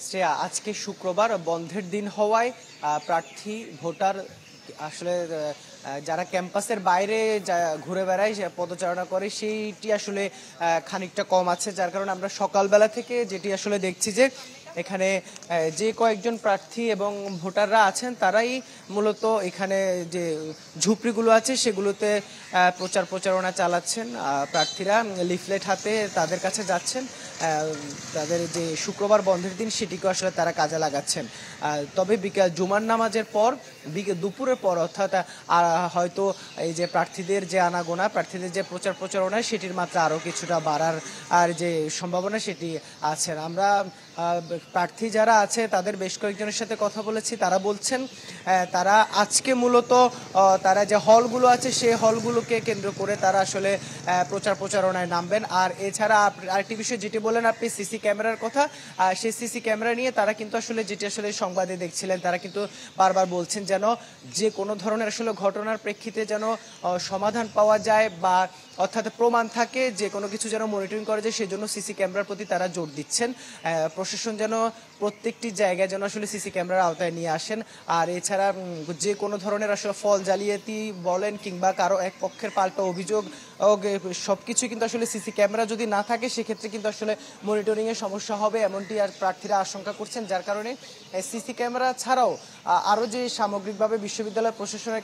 শ্রেয়া, আজকে শুক্রবার বন্ধের দিন হওয়ায় প্রার্থী ভোটার আসলে যারা ক্যাম্পাসের বাইরে ঘুরে বেড়ায় পদচারণা করে সেইটি আসলে খানিকটা কম আছে, যার কারণে আমরা সকালবেলা থেকে যেটি আসলে দেখছি যে এখানে যে কয়েকজন প্রার্থী এবং ভোটাররা আছেন তারাই মূলত এখানে যে ঝুপড়িগুলো আছে সেগুলোতে প্রচারণা চালাচ্ছেন। প্রার্থীরা লিফলেট হাতে তাদের কাছে যাচ্ছেন, তাদের যে শুক্রবার বন্ধের দিন সেটিকে আসলে তারা কাজে লাগাচ্ছেন। তবে জুমার নামাজের পর দুপুরের পর অর্থাৎ হয়তো এই যে প্রার্থীদের যে আনাগোনা, প্রার্থীদের যে প্রচারণা সেটির মাত্রা আরও কিছুটা বাড়ার যে সম্ভাবনা সেটি আছে। আমরা প্রার্থী যারা আছে তাদের বেশ কয়েকজনের সাথে কথা বলেছি, তারা বলছেন তারা আজকে মূলত তারা যে হলগুলো আছে সেই হলগুলোকে কেন্দ্র করে তারা আসলে প্রচারণায় নামবেন। আর এছাড়া আরেকটি বিষয় যেটি বলেন আপনি সিসি ক্যামেরার কথা, সেই সিসি ক্যামেরা নিয়ে তারা কিন্তু আসলে যেটি আসলে সংবাদে দেখছিলেন, তারা কিন্তু বারবার বলছেন যেন যে কোনো ধরনের আসলে ঘটনার প্রেক্ষিতে যেন সমাধান পাওয়া যায় বা অর্থাৎ প্রমাণ থাকে, যে কোনো কিছু যেন মনিটরিং করা যায়, সেজন্য সিসি ক্যামেরার প্রতি তারা জোর দিচ্ছেন। প্রশাসন যেন প্রত্যেকটি জায়গায় যেন আসলে সিসি ক্যামেরার আওতায় নিয়ে আসেন। আর এছাড়া যে কোনো ধরনের আসলে ফল জালিয়াতি বলেন কিংবা কারো এক পক্ষের পাল্টা অভিযোগ সবকিছু কিন্তু আসলে সিসি ক্যামেরা যদি না থাকে সেক্ষেত্রে কিন্তু আসলে মনিটরিংয়ের সমস্যা হবে, এমনটি আর প্রার্থীরা আশঙ্কা করছেন। যার কারণে সিসি ক্যামেরা ছাড়াও আরও যে সামগ্রিকভাবে বিশ্ববিদ্যালয় প্রশাসনের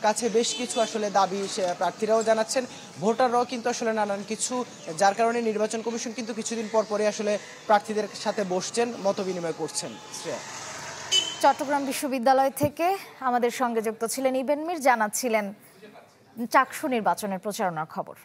কাছে বেশ কিছু আসলে দাবি প্রার্থীরাও জানাচ্ছেন, ভোটাররাও কিন্তু আসলে নানান কিছু, যার কারণে নির্বাচন কমিশন কিন্তু কিছুদিন পরে আসলে প্রার্থীদের সাথে বসছেন, মত বিনিময় করছেন। চট্টগ্রাম বিশ্ববিদ্যালয় থেকে আমাদের সঙ্গে যুক্ত ছিলেন ইবেন মীর, জানাচ্ছিলেন চাকসু নির্বাচনের প্রচারণার খবর।